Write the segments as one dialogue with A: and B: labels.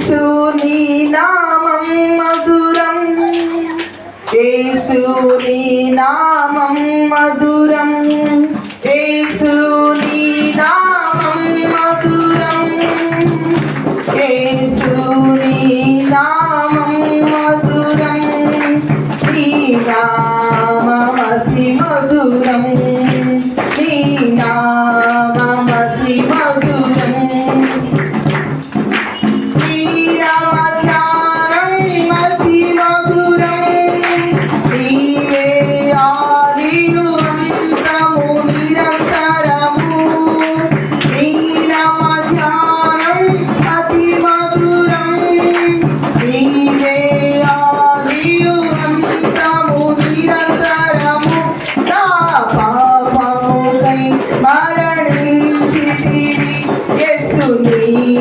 A: యేసుని నామం మధురం, యేసుని నామం మధురం, యేసుని నామం మధురం, యేసుని నామం మధురం, నీ నామమతి మధురం, నీ నామమతి మధురం.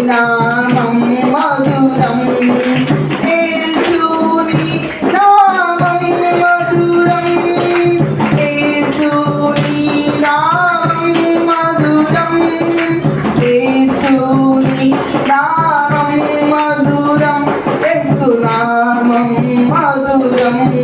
A: నామం మధురం, యేసుని నామం మధురం, యేసుని నామం మధురం, యేసుని నామం మధురం, యేసు నామం మధురం.